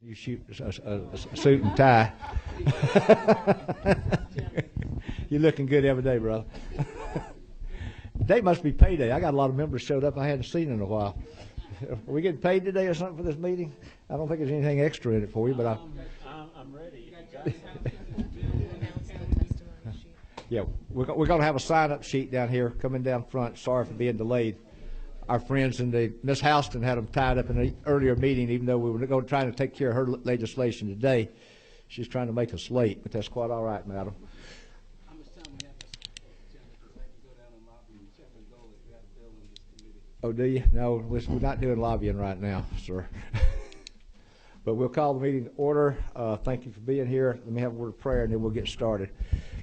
You shoot a suit and tie. You're looking good every day, brother. Today must be payday. I got a lot of members showed up I hadn't seen in a while. Are we getting paid today or something for this meeting? I don't think there's anything extra in it for you, but I'm ready. Yeah, we're going to have a sign-up sheet down here coming down front. Sorry for being delayed. Our friends in Miss Houston had them tied up in an earlier meeting, even though we were trying to take care of her legislation today. She's trying to make us late, but that's quite all right, madam. How much time we have to go down and lobby and check and go if we have a bill in this committee? Oh, do you? No, we're not doing lobbying right now, sir. But we'll call the meeting to order. Thank you for being here. Let me have a word of prayer, and then we'll get started.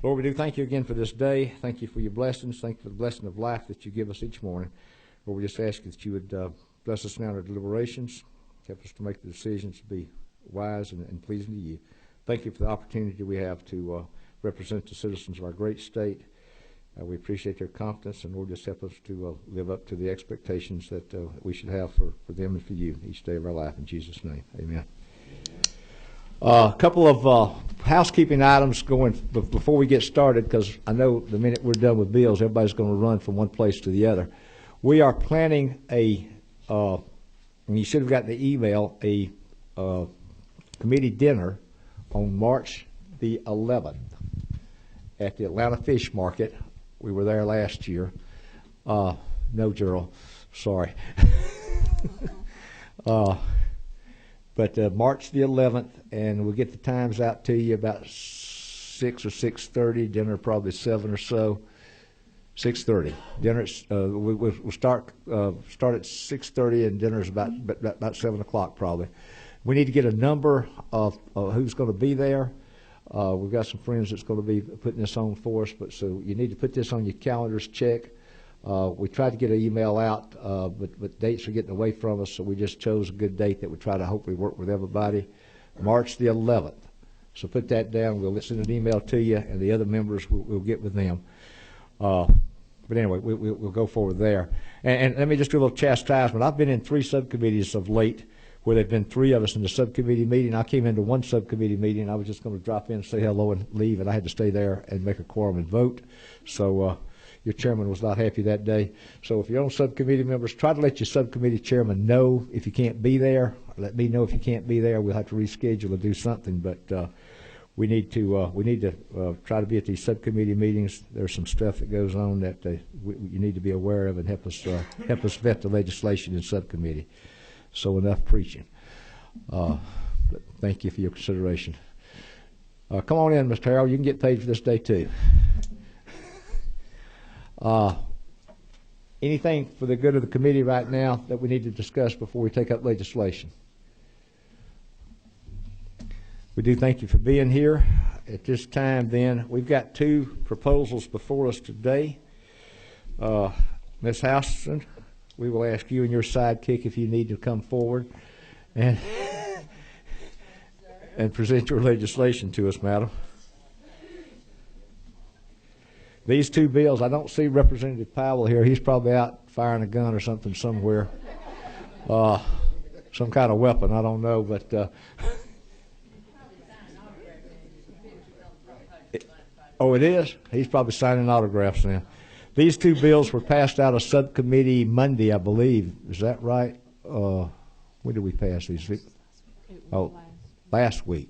Lord, we do thank you again for this day. Thank you for your blessings. Thank you for the blessing of life that you give us each morning. Lord, we just ask you that you would bless us now in our deliberations. Help us to make the decisions to be wise and pleasing to you. Thank you for the opportunity we have to represent the citizens of our great state. We appreciate their confidence, and Lord, just help us to live up to the expectations that we should have for them and for you each day of our life. In Jesus' name, amen. A couple of housekeeping items going before we get started, because I know the minute we're done with bills, everybody's going to run from one place to the other. We are planning and you should have gotten the email, a committee dinner on March the 11th at the Atlanta Fish Market. We were there last year. No, Gerald, sorry. But March the 11th, and we'll get the times out to you about 6 or 6:30. Dinner probably 7 or so. 6:30. Dinner. We'll start at 6:30, and dinner's about 7 o'clock probably. We need to get a number of who's going to be there. We've got some friends that's going to be putting this on for us, but so you need to put this on your calendars. Check. We tried to get an email out, but dates are getting away from us, so we just chose a good date that we try to hopefully work with everybody. March the 11th. So put that down. We'll send an email to you, and the other members we'll get with them. But anyway, we'll go forward there. And let me just do a little chastisement. I've been in 3 subcommittees of late where there have been 3 of us in the subcommittee meeting. I came into one subcommittee meeting. I was just going to drop in, say hello, and leave, and I had to stay there and make a quorum and vote. So your chairman was not happy that day. So if you're on subcommittee members, try to let your subcommittee chairman know if you can't be there. Let me know if you can't be there. We'll have to reschedule or do something. But we need to try to be at these subcommittee meetings. There's some stuff that goes on that you need to be aware of and help us vet the legislation in subcommittee. So enough preaching. But thank you for your consideration. Come on in, Mr. Harold. You can get paid for this day too. Anything for the good of the committee right now that we need to discuss before we take up legislation? We do thank you for being here. At this time, then, we've got 2 proposals before us today. Ms. Houston, we will ask you and your sidekick if you need to come forward and present your legislation to us, madam. These 2 bills, I don't see Representative Powell here. He's probably out firing a gun or something somewhere. Some kind of weapon, I don't know, but oh, it is? He's probably signing autographs now. These 2 bills were passed out of subcommittee Monday, I believe. Is that right? When did we pass these? Oh, last week.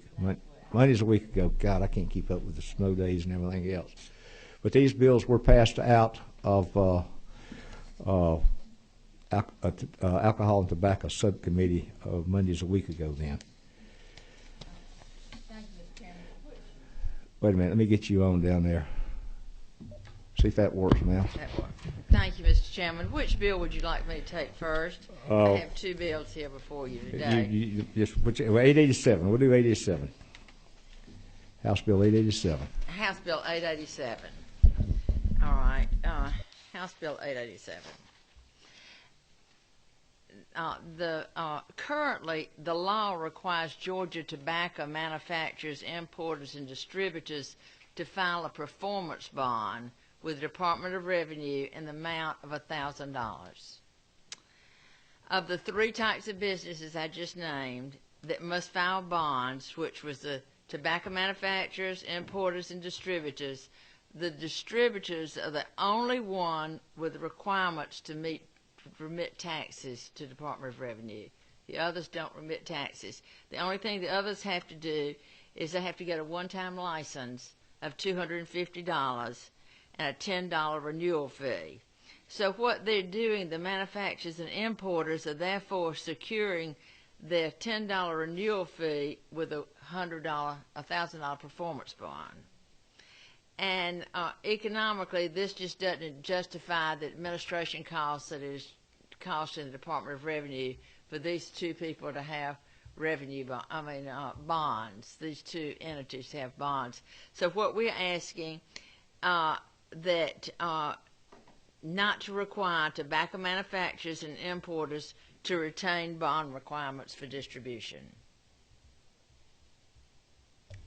Monday's a week ago. God, I can't keep up with the snow days and everything else. But these bills were passed out of Alcohol and Tobacco Subcommittee of Monday's a week ago then. Thank you, Mr. Chairman. Wait a minute, let me get you on down there. See if that works now. That works. Thank you, Mr. Chairman. Which bill would you like me to take first? I have 2 bills here before you today. You just put 887. We'll do 887. House Bill 887. House Bill 887. All right. House Bill 887. Currently, the law requires Georgia tobacco manufacturers, importers, and distributors to file a performance bond with the Department of Revenue in the amount of $1,000. Of the 3 types of businesses I just named, that must file bonds, which was the tobacco manufacturers, importers, and distributors. The distributors are the only one with the requirements to remit taxes to the Department of Revenue. The others don't remit taxes. The only thing the others have to do is they have to get a one-time license of $250 and a $10 renewal fee. So what they're doing, the manufacturers and importers are therefore securing their $10 renewal fee with a $1,000 performance bond. And economically, this just doesn't justify the administration costs that is costing the Department of Revenue for these two people to have bonds. These two entities have bonds. So what we're asking that not to require tobacco manufacturers and importers to retain bond requirements for distribution.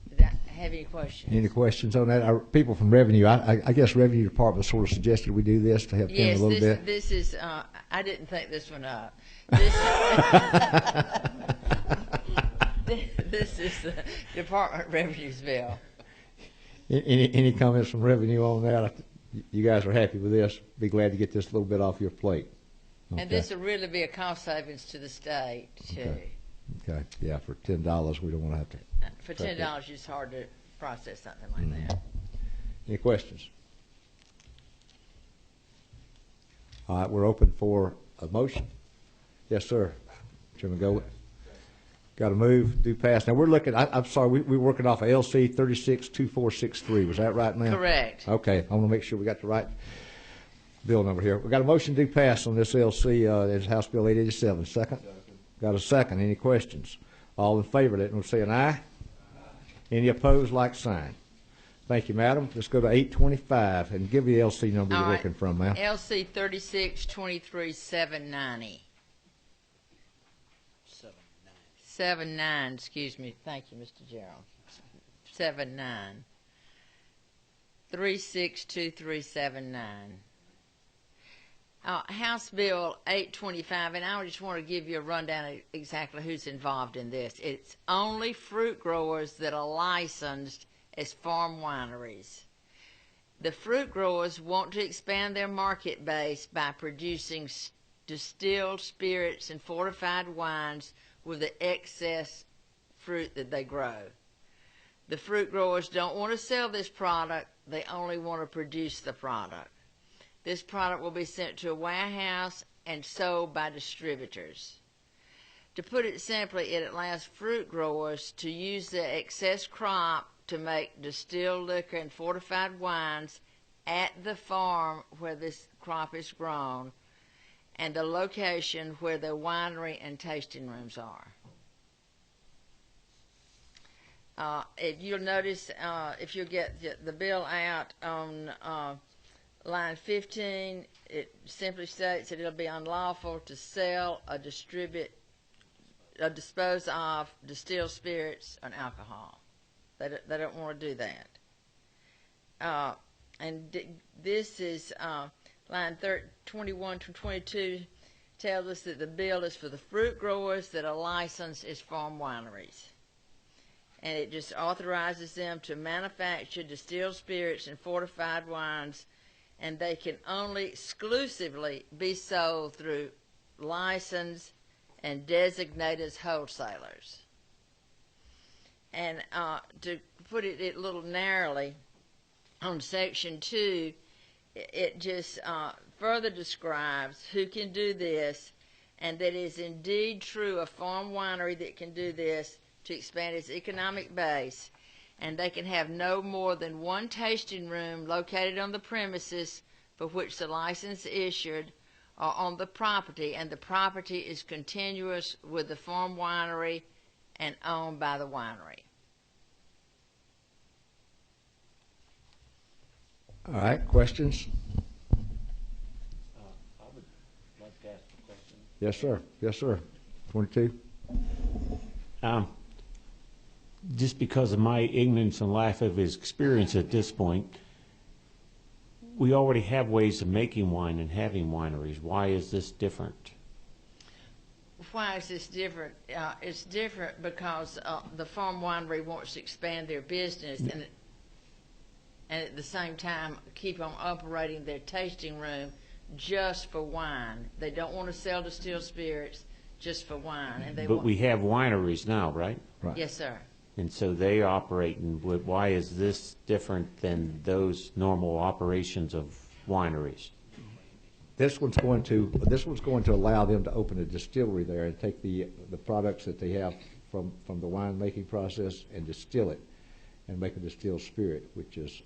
Did I have any questions? Any questions on that? Our people from Revenue, I guess Revenue Department sort of suggested we do this to help them a little bit. Yes, this is, I didn't think this one up. This is the Department of Revenue's bill. Any comments from Revenue on that? You guys are happy with this? Be glad to get this a little bit off your plate. Okay. And this will really be a cost savings to the state, too. Okay. Yeah, for $10, we don't want to have to. For $10, it's hard to process something like that. Any questions? All right, we're open for a motion. Yes, sir. Chairman Gold. Got to move, do pass. Now, we're looking, I'm sorry, we're working off of LC 362463. Was that right, ma'am? Correct. Okay, I want to make sure we got the right bill number here. We got a motion to pass on this LC, it's House Bill 887. Second? Got a second. Any questions? All in favor, let them say an aye. Any opposed, like sign. Thank you, madam. Let's go to 825 and give me the LC number you're looking from, ma'am. LC 3623790. 79, excuse me. Thank you, Mr. Gerald. 79. 362379. House Bill 825, and I just want to give you a rundown of exactly who's involved in this. It's only fruit growers that are licensed as farm wineries. The fruit growers want to expand their market base by producing distilled spirits and fortified wines with the excess fruit that they grow. The fruit growers don't want to sell this product, they only want to produce the product. This product will be sent to a warehouse and sold by distributors. To put it simply, it allows fruit growers to use their excess crop to make distilled liquor and fortified wines at the farm where this crop is grown and the location where the winery and tasting rooms are. You'll notice, if you get the bill out on line 15, it simply states that it'll be unlawful to sell or distribute or dispose of distilled spirits and alcohol. They don't want to do that. This is line 21 to 22 tells us that the bill is for the fruit growers that are licensed as farm wineries. And it just authorizes them to manufacture distilled spirits and fortified wines, and they can only exclusively be sold through licensed and designated wholesalers. And to put it a little narrowly, on Section 2, it just further describes who can do this, and that it is indeed true a farm winery that can do this to expand its economic base, and they can have no more than one tasting room located on the premises for which the license is issued or on the property, and the property is continuous with the farm winery and owned by the winery. All right, questions? I would like to ask a question. Yes, sir. Yes, sir. 22. Just because of my ignorance and lack of experience at this point, we already have ways of making wine and having wineries. Why is this different? why is this different? It's different because the farm winery wants to expand their business and at the same time keep on operating their tasting room just for wine. They don't want to sell distilled spirits, just for wine. And But we have wineries now, right? Right. Yes, sir. And so they operate, and why is this different than those normal operations of wineries? This one's going to allow them to open a distillery there and take the products that they have from the wine making process and distill it and make a distilled spirit, which is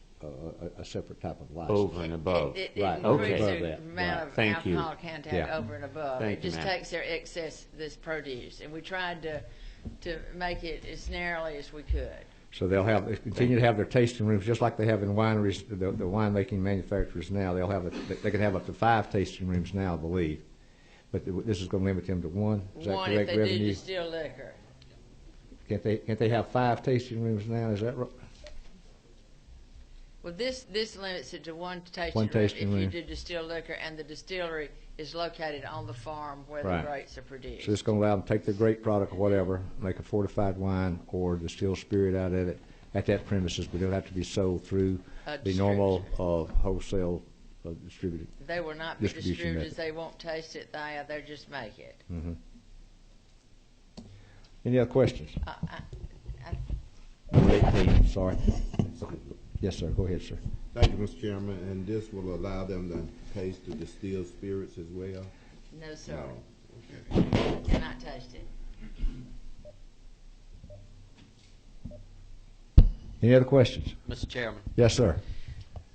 a separate type of license. Over and above. It Right, improves okay. their above that. amount Right. of Thank you. alcohol content Yeah. over and above. Thank It you, just ma'am. takes their excess, this produce, and we tried to make it as narrowly as we could. So they'll continue to have their tasting rooms, just like they have in wineries, the winemaking manufacturers now. They can have up to 5 tasting rooms now, I believe. But this is going to limit them to 1. Is that One, correct, if they do Revenue? distilled liquor. Can't they have 5 tasting rooms now? Is that right? Well, this limits it to one One tasting tasting room if you room. do distilled liquor, and the distillery is located on the farm where Right. the grapes are produced. So it's going to allow them to take their grape product or whatever, make a fortified wine or distill spirit out of it at that premises, but it'll have to be sold through A the normal wholesale distributed. They will not be distribution distributors. method. They won't taste it. They'll just make it. Any other questions? I- Number 18, sorry. Yes, sir. Go ahead, sir. Thank you, Mr. Chairman, and this will allow them to taste the distilled spirits as well? No, sir. No. Okay. Cannot taste it. Any other questions? Mr. Chairman, Yes, sir.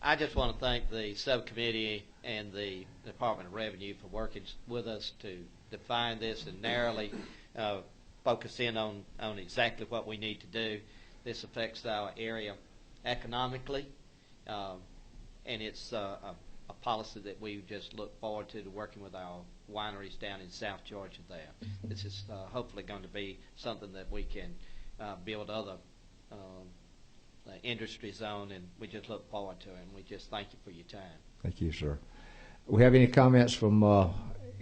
I just want to thank the subcommittee and the Department of Revenue for working with us to define this and narrowly focus in on exactly what we need to do. This affects our area economically, and it's a policy that we just look forward to working with our wineries down in South Georgia there. This is hopefully going to be something that we can build other industries on, and we just look forward to it, and we just thank you for your time. Thank you, sir. We have any comments from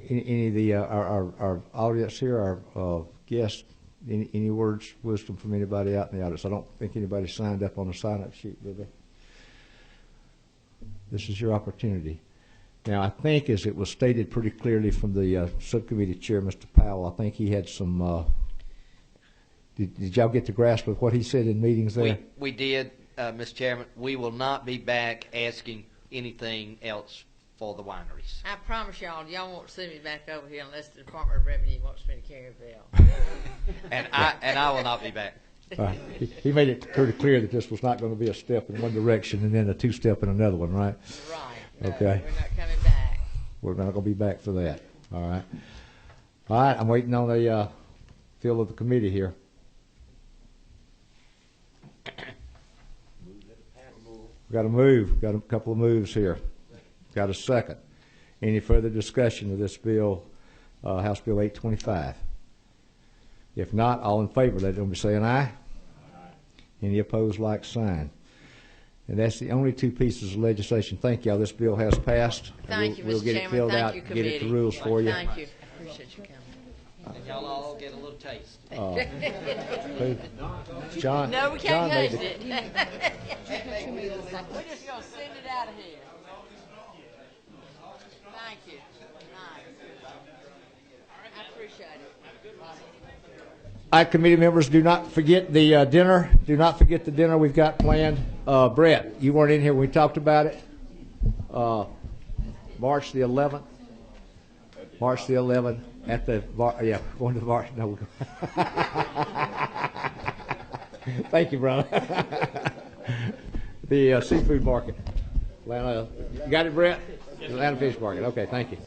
any of the our audience here, our guests? Any words, wisdom from anybody out in the audience? I don't think anybody signed up on the sign-up sheet, did they? This is your opportunity. Now, I think, as it was stated pretty clearly from the subcommittee chair, Mr. Powell, I think he had some. Did y'all get the grasp of what he said in meetings there? We did, Mr. Chairman. We will not be back asking anything else for the wineries. I promise y'all won't see me back over here unless the Department of Revenue wants me to carry a bill. And I will not be back. He made it pretty clear that this was not going to be a step in one direction and then a 2-step in another one, right? Right. No, Okay. we're not coming back. We're not going to be back for that. All right. All right. I'm waiting on the feel of the committee here. We've got to move. Got a couple of moves here. Got a second. Any further discussion of this bill, House Bill 825? If not, all in favor, let them be saying aye. Any opposed, like sign. And that's the only 2 pieces of legislation. Thank y'all. This bill has passed. Thank you, We'll Mr. get it Chairman. filled Thank out, you, get it to committee. rules for you. Thank you. I appreciate you coming. And y'all all get a little taste. John, No, we John can't made taste it. it. We're just going to send it out of here. Thank you. Nice. I appreciate it. All right, committee members, do not forget the dinner. Do not forget the dinner we've got planned. Brett, you weren't in here when we talked about it. March the 11th. March the 11th at the bar. Yeah, going to the bar. No. Thank you, brother. The seafood market. Atlanta. You got it, Brett? Atlanta Fish Market. Okay, thank you.